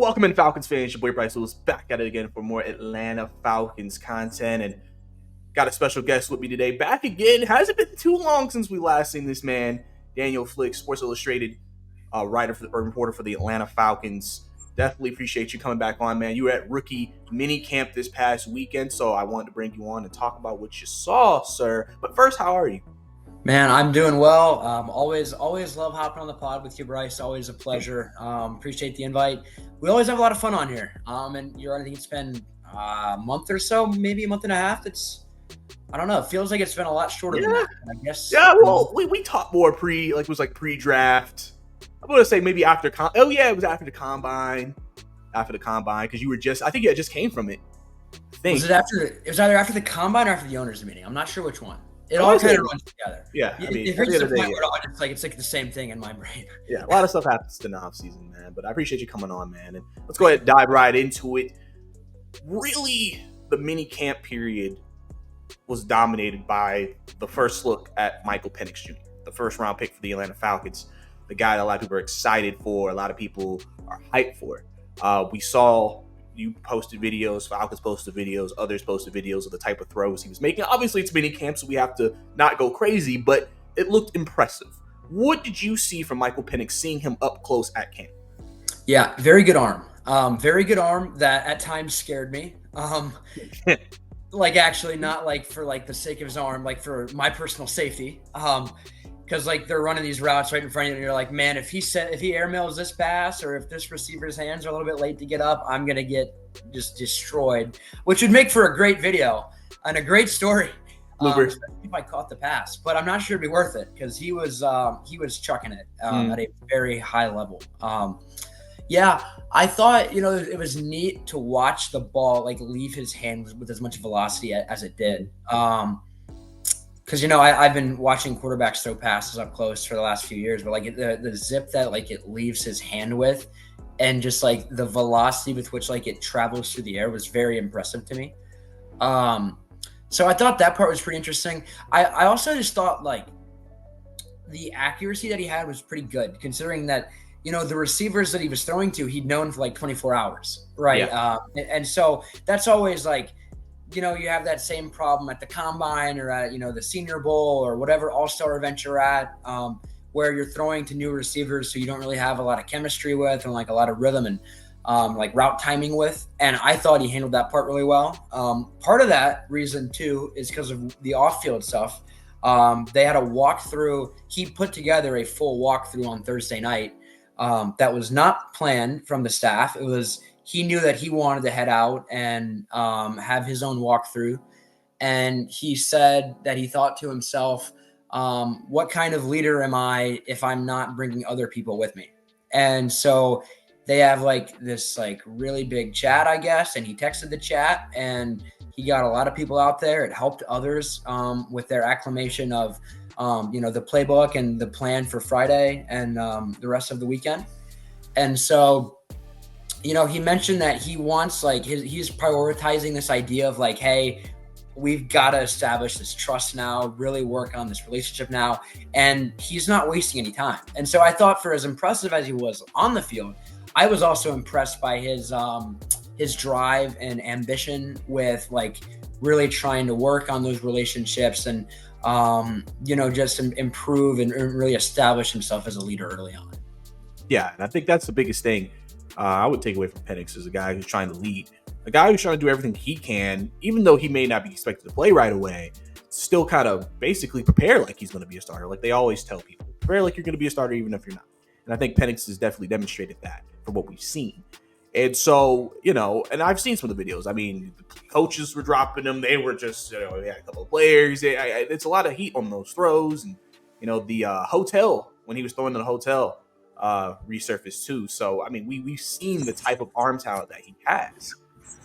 Welcome in, Falcons fans. Your boy Bryce Lewis back at it again for more Atlanta Falcons content, and got a special guest with me today. Back again. Hasn't been too long since we last seen this man, Daniel Flick, Sports Illustrated reporter for the Atlanta Falcons. Definitely appreciate you coming back on, man. You were at rookie mini camp this past weekend, so I wanted to bring you on and talk about what you saw, sir. But first, how are you? Man, I'm doing well. Always love hopping on the pod with you, Bryce. Always a pleasure. Appreciate the invite. We always have a lot of fun on here. And I think it's been a month or so, maybe a month and a half. I don't know. It feels like it's been a lot shorter than that. I guess. Yeah, well, we talked more pre-draft. I'm going to say maybe after it was after the combine. Because you were I think you had just came from it. It was either after the combine or after the owners meeting. I'm not sure which one. It all kind of runs together. Yeah, I mean, it reaches a point where it's like the same thing in my brain. Yeah, a lot of stuff happens in the off season, man. But I appreciate you coming on, man. And let's go ahead and dive right into it. Really, the mini camp period was dominated by the first look at Michael Penix Jr., the first round pick for the Atlanta Falcons, the guy that a lot of people are excited for, a lot of people are hyped for. We saw you posted videos, Falcons posted videos, others posted videos of the type of throws he was making. Obviously, it's mini camp, so we have to not go crazy, but it looked impressive. What did you see from Michael Penix, seeing him up close at camp? Yeah, very good arm. Very good arm that at times scared me. Actually not for the sake of his arm, for my personal safety. Because they're running these routes right in front of you, and you're like, man, if he airmails this pass, or if this receiver's hands are a little bit late to get up, I'm gonna get just destroyed. Which would make for a great video and a great story. If I caught the pass, but I'm not sure it'd be worth it because he was chucking it at a very high level. Yeah, I thought it was neat to watch the ball leave his hand with as much velocity as it did. Because I've been watching quarterbacks throw passes up close for the last few years, but the zip that it leaves his hand with, and just the velocity with which it travels through the air was very impressive to me. So I thought that part was pretty interesting. I also just thought the accuracy that he had was pretty good, considering that the receivers that he was throwing to, he'd known for 24 hours, right? Yeah. And so that's always you have that same problem at the combine or at, the Senior Bowl or whatever all-star event you're at, where you're throwing to new receivers who you don't really have a lot of chemistry with and a lot of rhythm and route timing with. And I thought he handled that part really well. Part of that reason too is because of the off-field stuff. They had a walkthrough. He put together a full walkthrough on Thursday night that was not planned from the staff. He knew that he wanted to head out and have his own walkthrough. And he said that he thought to himself, what kind of leader am I if I'm not bringing other people with me? And so they have this really big chat, I guess. And he texted the chat and he got a lot of people out there. It helped others with their acclimation of, the playbook and the plan for Friday and the rest of the weekend. And so, he mentioned that he wants he's prioritizing this idea of hey, we've got to establish this trust now, really work on this relationship now. And he's not wasting any time. And so I thought, for as impressive as he was on the field, I was also impressed by his drive and ambition with really trying to work on those relationships and, just improve and really establish himself as a leader early on. Yeah, and I think that's the biggest thing I would take away from Penix, is a guy who's trying to lead, a guy who's trying to do everything he can, even though he may not be expected to play right away, still kind of basically prepare like he's going to be a starter. Like they always tell people, prepare like you're going to be a starter even if you're not. And I think Penix has definitely demonstrated that from what we've seen. And so, and I've seen some of the videos. I mean, the coaches were dropping them. They were just, they had a couple of players. It's a lot of heat on those throws. And, the hotel, when he was throwing in the hotel, resurfaced too. So, I mean, we've seen the type of arm talent that he has.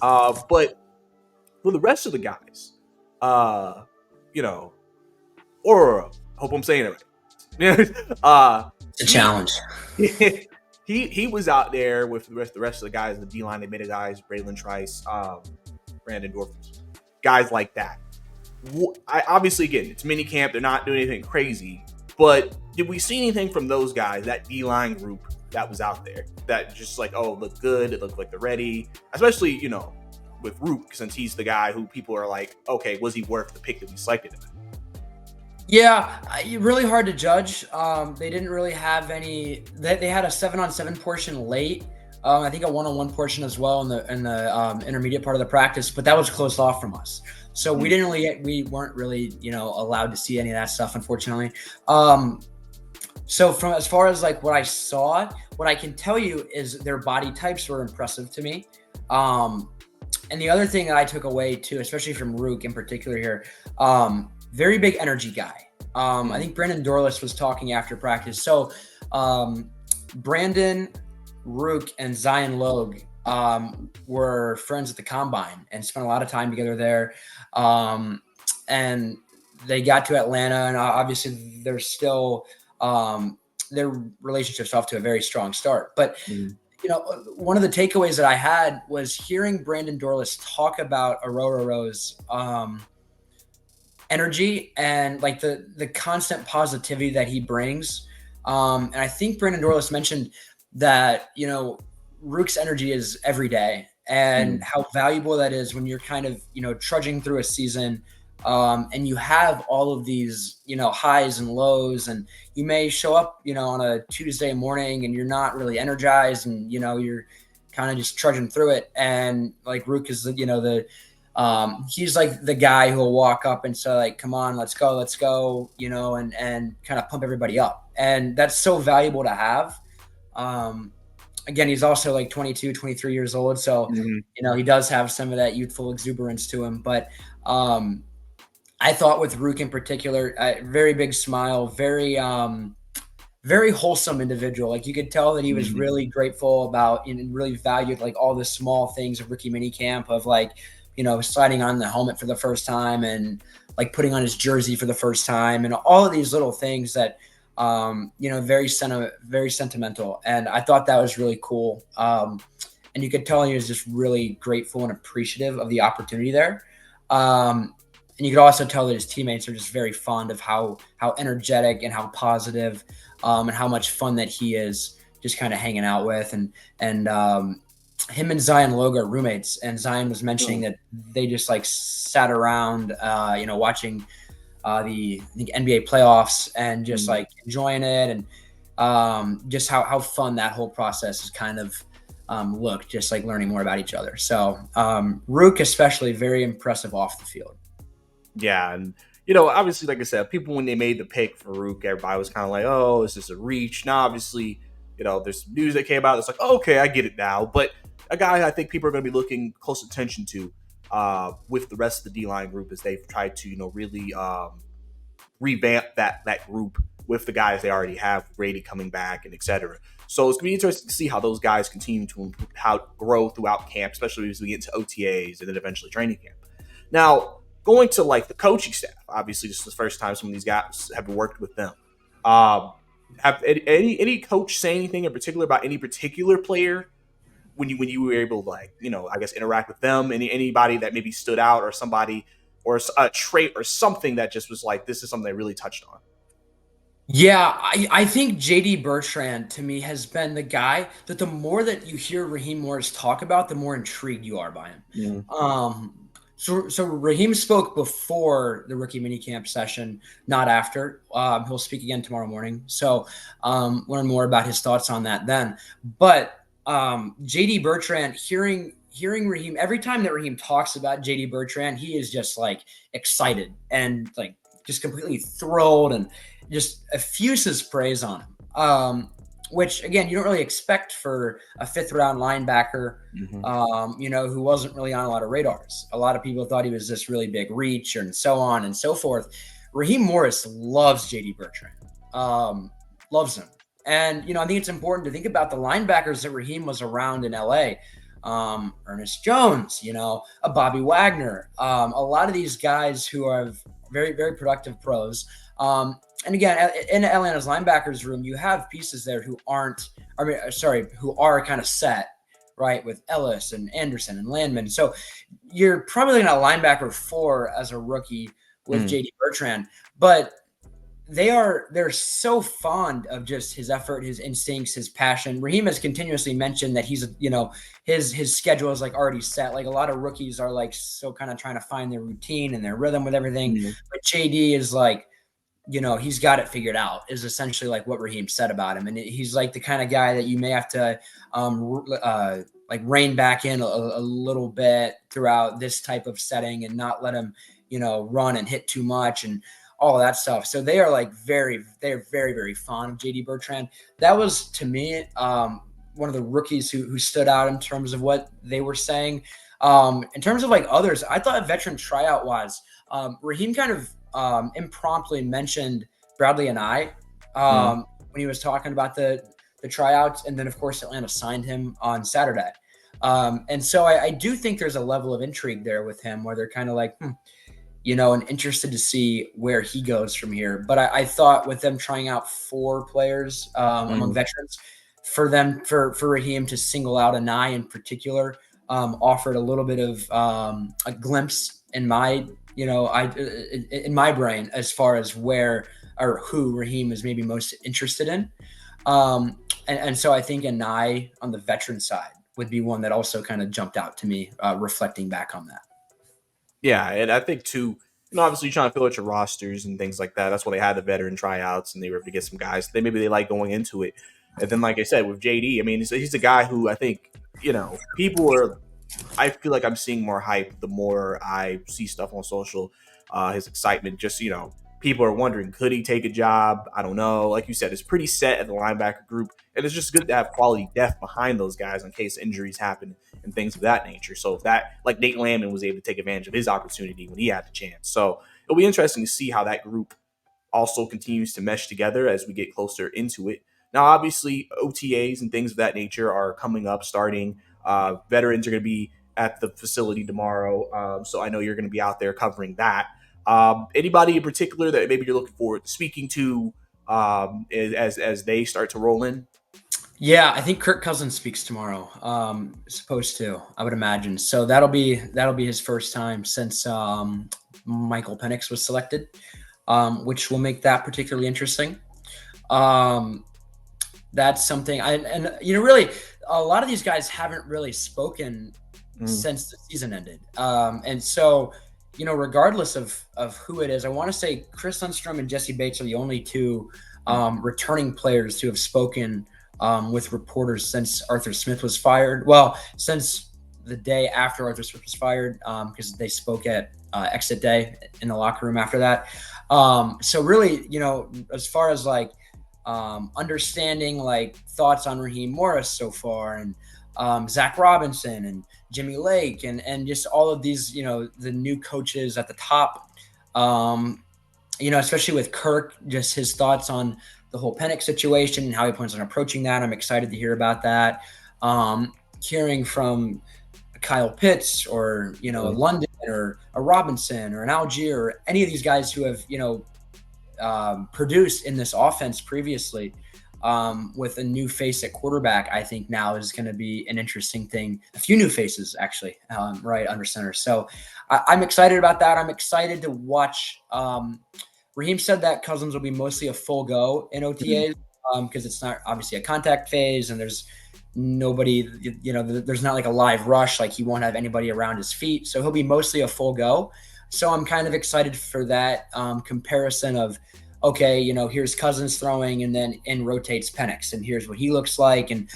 But for the rest of the guys, Aurora, hope I'm saying it right. It's a challenge. He was out there with the rest of the guys in the D-line. They made guys, Braylon Trice, Brandon Dorfus, guys like that. Obviously, again, it's mini camp. They're not doing anything crazy. But did we see anything from those guys, that D-line group, that was out there that just like, oh, it looked good, it looked like they're ready, especially, with Rook, since he's the guy who people are like, okay, was he worth the pick that we selected him? Yeah, really hard to judge. They didn't really have any. They had a 7-on-7 portion late. I think a 1-on-1 portion as well in the intermediate part of the practice, but that was closed off from us. So we weren't really allowed to see any of that stuff, unfortunately. So from as far as like what I saw, what I can tell you is their body types were impressive to me. And the other thing that I took away too, especially from Rook in particular here, very big energy guy. I think Brandon Dorless was talking after practice. So Brandon, Rook, and Zion Logue were friends at the combine and spent a lot of time together there. And they got to Atlanta, and obviously they're still their relationship's off to a very strong start. But one of the takeaways that I had was hearing Brandon Dorless talk about Aroro's energy and like the constant positivity that he brings. And I think Brandon Dorless mentioned that, Rook's energy is every day, and how valuable that is when you're kind of, trudging through a season. And you have all of these, highs and lows, and you may show up, on a Tuesday morning and you're not really energized, and, you're kind of just trudging through it. And like Rook is, he's like the guy who will walk up and say like, come on, let's go, and kind of pump everybody up. And that's so valuable to have. Again, he's also like 22, 23 years old. So, he does have some of that youthful exuberance to him. But I thought with Rook in particular, very big smile, very wholesome individual. Like you could tell that he was really grateful about and really valued like all the small things of rookie minicamp of like, sliding on the helmet for the first time and like putting on his jersey for the first time and all of these little things that, very sentimental. And I thought that was really cool. And you could tell he was just really grateful and appreciative of the opportunity there. And you could also tell that his teammates are just very fond of how energetic and how positive, and how much fun that he is just kind of hanging out with. And him and Zion Logue are roommates, and Zion was mentioning that they just like sat around, watching the NBA playoffs and just like enjoying it, and just how fun that whole process is kind of looked, just like learning more about each other. So Rook especially very impressive off the field. Yeah, and obviously, like I said, people when they made the pick for Rook, everybody was kind of like, "Oh, is this a reach?" Now, obviously, there's news that came out that's like, oh, "Okay, I get it now." But a guy I think people are going to be looking close attention to with the rest of the D-line group as they've tried to, really revamp that group with the guys they already have, Brady coming back and etc. So it's going to be interesting to see how those guys continue to grow throughout camp, especially as we get into OTAs and then eventually training camp. Now, going to like the coaching staff, obviously this is the first time some of these guys have worked with them. Have any coach say anything in particular about any particular player when you were able to I guess interact with them? Anybody that maybe stood out, or somebody or a trait or something that just was like, this is something they really touched on? Yeah, I think JD Bertrand to me has been the guy that the more that you hear Raheem Morris talk about, the more intrigued you are by him. So Raheem spoke before the rookie minicamp session, not after. He'll speak again tomorrow morning. So learn more about his thoughts on that then. But JD Bertrand, hearing Raheem, every time that Raheem talks about JD Bertrand, he is just like excited and like just completely thrilled and just effuses praise on him. Which again, you don't really expect for a 5th round linebacker, who wasn't really on a lot of radars. A lot of people thought he was this really big reach and so on and so forth. Raheem Morris loves JD Bertrand, loves him. And, I think it's important to think about the linebackers that Raheem was around in LA. Ernest Jones, a Bobby Wagner, a lot of these guys who are very, very productive pros. And again, in Atlanta's linebackers room, you have pieces there who are kind of set, right, with Ellis and Anderson and Landman. So you're probably going to linebacker 4 as a rookie with JD Bertrand. But they're so fond of just his effort, his instincts, his passion. Raheem has continuously mentioned that he's, his schedule is like already set. Like a lot of rookies are like so kind of trying to find their routine and their rhythm with everything. Mhm. But JD is like, he's got it figured out, is essentially like what Raheem said about him. And he's like the kind of guy that you may have to like rein back in a little bit throughout this type of setting and not let him, run and hit too much and all of that stuff. So they are like they're very, very fond of JD Bertrand. That was to me one of the rookies who stood out in terms of what they were saying. In terms of like others, I thought a veteran tryout wise, Raheem kind of impromptu mentioned Bradley and I when he was talking about the tryouts, and then of course Atlanta signed him on Saturday. And so I do think there's a level of intrigue there with him where they're kind of like, and interested to see where he goes from here. But I thought with them trying out 4 players among veterans, for Raheem to single out Anai in particular, offered a little bit of a glimpse in my in my brain as far as where or who Raheem is maybe most interested in. And so I think Anai on the veteran side would be one that also kind of jumped out to me, reflecting back on that. Yeah, and I think too, obviously you're trying to fill out your rosters and things like that. That's why they had the veteran tryouts and they were able to get some guys. They like going into it. And then, like I said, with JD, I mean, he's a guy who I think, people are. I feel like I'm seeing more hype the more I see stuff on social. His excitement, just people are wondering, could he take a job? I don't know. Like you said, it's pretty set at the linebacker group, and it's just good to have quality depth behind those guys in case injuries happen and things of that nature. So if that, like Nate Landman was able to take advantage of his opportunity when he had the chance. So it'll be interesting to see how that group also continues to mesh together as we get closer into it. Now, obviously, OTAs and things of that nature are coming up, starting. Veterans are going to be at the facility tomorrow. So I know you're going to be out there covering that. Anybody in particular that maybe you're looking forward to speaking to as they start to roll in? Yeah, I think Kirk Cousins speaks tomorrow. Supposed to, I would imagine. So that'll be his first time since Michael Penix was selected, which will make that particularly interesting. That's something really a lot of these guys haven't really spoken since the season ended. And so, regardless of who it is, I want to say Chris Lundstrom and Jesse Bates are the only 2 returning players who have spoken with reporters since Arthur Smith was fired. Well, since the day after Arthur Smith was fired, because they spoke at exit day in the locker room after that. So really, as far as like understanding like thoughts on Raheem Morris so far, and Zach Robinson and Jimmy Lake and just all of these, the new coaches at the top, especially with Kirk, just his thoughts on the whole Penix situation and how he plans on approaching that. I'm excited to hear about that. Hearing from Kyle Pitts or, a London or a Robinson or an Algier or any of these guys who have, produced in this offense previously, with a new face at quarterback, I think now is going to be an interesting thing. A few new faces, actually, right under center. So I'm excited about that. I'm excited to watch. Raheem said that Cousins will be mostly a full go in OTAs because it's not obviously a contact phase and there's nobody, there's not like a live rush. Like he won't have anybody around his feet. So he'll be mostly a full go. So I'm kind of excited for that comparison of, okay, here's Cousins throwing and then in rotates Penix and here's what he looks like. And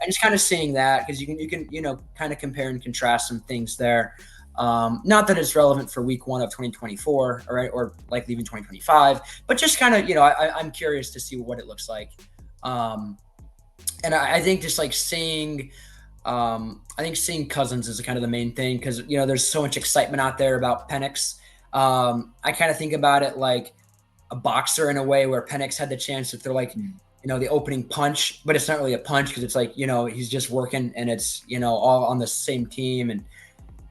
just kind of seeing that because you can, kind of compare and contrast some things there. Not that it's relevant for week 1 of 2024 or likely even 2025, but just kind of, I'm curious to see what it looks like. And I think just like seeing Cousins is kind of the main thing because, there's so much excitement out there about Penix. I kind of think about it like a boxer in a way where Penix had the chance to throw like, the opening punch, but it's not really a punch because it's like, he's just working and it's, all on the same team and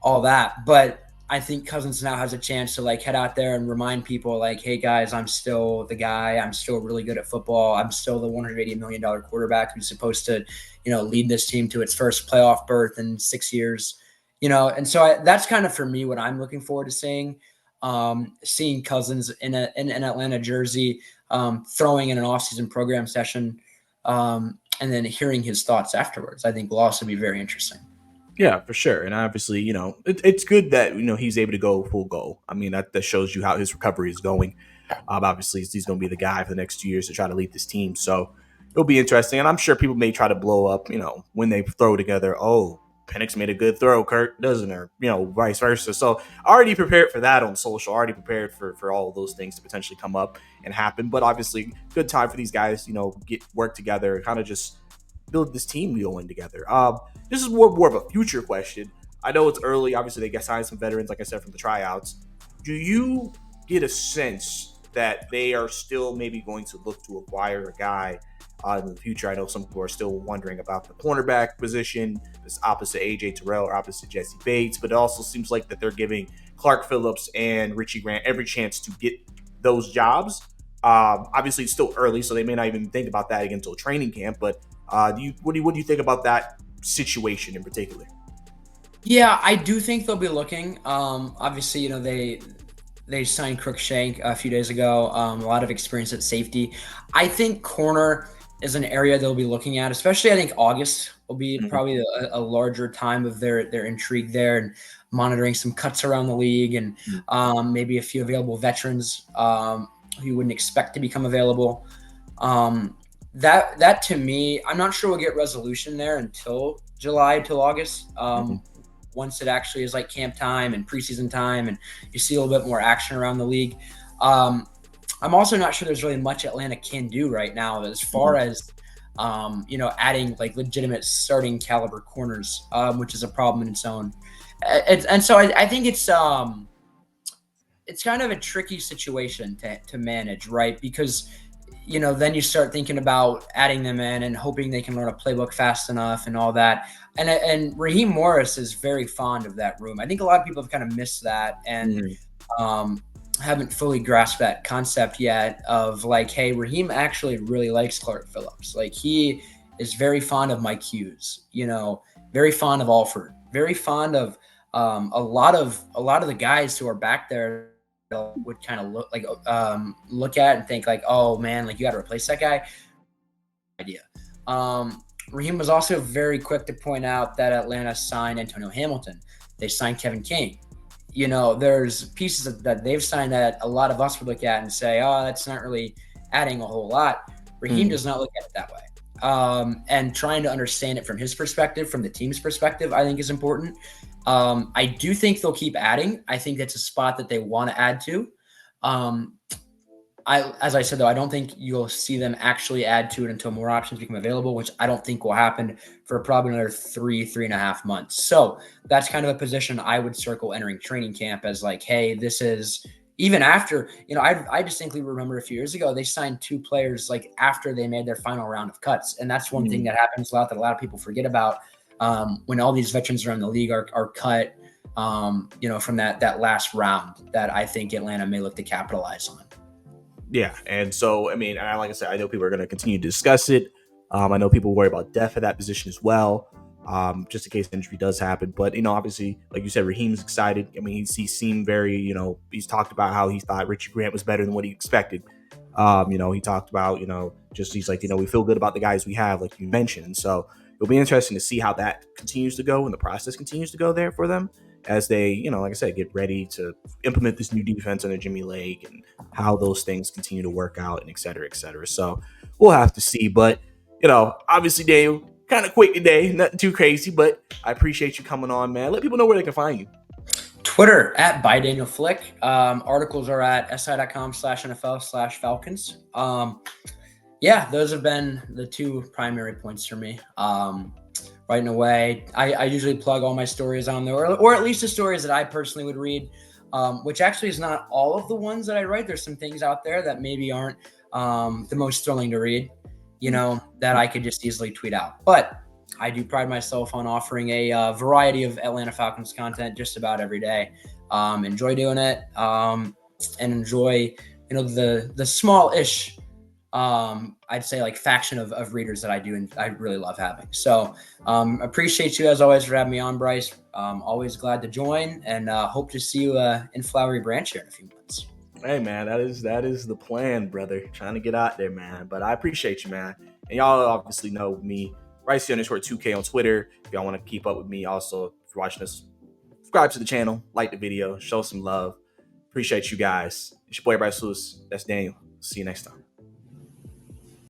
all that. But I think Cousins now has a chance to like head out there and remind people like, hey guys, I'm still the guy. I'm still really good at football. I'm still the $180 million quarterback who's supposed to, lead this team to its first playoff berth in 6 years, and so that's kind of for me what I'm looking forward to seeing. seeing Cousins in an Atlanta jersey, throwing in an offseason program session, and then hearing his thoughts afterwards, I think will also be very interesting. Yeah, for sure. And obviously, it's good that he's able to go full go. I mean, that shows you how his recovery is going. Obviously, he's going to be the guy for the next 2 years to try to lead this team. So it'll be interesting. And I'm sure people may try to blow up, when they throw together, oh, Penix made a good throw, Kurt doesn't, or, vice versa. So already prepared for that on social, already prepared for all of those things to potentially come up and happen. But obviously, good time for these guys, get work together, kind of just build this team going together. This is more of a future question. I know it's early. Obviously, they got signed some veterans, like I said, from the tryouts. Do you get a sense that they are still maybe going to look to acquire a guy in the future? I know some people are still wondering about the cornerback position, this opposite AJ Terrell or opposite Jesse Bates, but it also seems like that they're giving Clark Phillips and Richie Grant every chance to get those jobs. Obviously, it's still early, so they may not even think about that again until training camp. But what do you think about that situation in particular? Yeah, I do think they'll be looking. Obviously, they signed Crookshank a few days ago. A lot of experience at safety. I think corner is an area they'll be looking at, especially I think August will be probably a larger time of their intrigue there and monitoring some cuts around the league and maybe a few available veterans who you wouldn't expect to become available. That to me, I'm not sure we'll get resolution there until July, till August. Once it actually is like camp time and preseason time and you see a little bit more action around the league. I'm also not sure there's really much Atlanta can do right now as far as, adding like legitimate starting caliber corners, which is a problem in its own. And so I think it's kind of a tricky situation to manage, right? Because then you start thinking about adding them in and hoping they can learn a playbook fast enough and all that. And Raheem Morris is very fond of that room. I think a lot of people have kind of missed that and haven't fully grasped that concept yet of like, hey, Raheem actually really likes Clark Phillips. Like he is very fond of Mike Hughes, very fond of Alford, very fond of a lot of the guys who are back there would kind of look at and think like, oh man, like you got to replace that guy. Idea. Raheem was also very quick to point out that Atlanta signed Antonio Hamilton. They signed Kevin King. There's pieces that they've signed that a lot of us would look at and say, oh, that's not really adding a whole lot. Raheem does not look at it that way. And trying to understand it from his perspective, from the team's perspective, I think is important. I do think they'll keep adding. I think that's a spot that they want to add to. As I said, though, I don't think you'll see them actually add to it until more options become available, which I don't think will happen for probably another 3.5 months. So that's kind of a position I would circle entering training camp as like, hey, this is even after, I distinctly remember a few years ago, they signed 2 players like after they made their final round of cuts. And that's one thing that happens a lot that a lot of people forget about. When all these veterans around the league are cut, from that last round that I think Atlanta may look to capitalize on. Yeah. And so, I mean, like I said, I know people are going to continue to discuss it. I know people worry about depth at that position as well, just in case injury does happen. But, obviously, like you said, Raheem's excited. I mean, he seemed very, he's talked about how he thought Richie Grant was better than what he expected. He talked about, he's like, we feel good about the guys we have, like you mentioned. And so it'll be interesting to see how that continues to go and the process continues to go there for them as they, like I said, get ready to implement this new defense under Jimmy Lake and how those things continue to work out and et cetera, et cetera. So we'll have to see. But, obviously, Dave, kind of quick today, nothing too crazy, but I appreciate you coming on, man. Let people know where they can find you. Twitter at @ByDanielFlick. Articles are at si.com/NFL/Falcons. Those have been the 2 primary points for me. Right away, I usually plug all my stories on there, or at least the stories that I personally would read, which actually is not all of the ones that I write. There's some things out there that maybe aren't the most thrilling to read, that I could just easily tweet out. But I do pride myself on offering a variety of Atlanta Falcons content just about every day. Enjoy doing it and enjoy, the small-ish I'd say like faction of readers that I do and I really love having. So appreciate you as always for having me on, Bryce. Always glad to join, and hope to see you in Flowery Branch here in a few months. Hey man, that is the plan, brother. Trying to get out there, man. But I appreciate you, man. And y'all obviously know me, Ricey_2K on Twitter. If y'all want to keep up with me, also if you're watching this, subscribe to the channel, like the video, show some love. Appreciate you guys. It's your boy Bryce Lewis. That's Daniel. See you next time.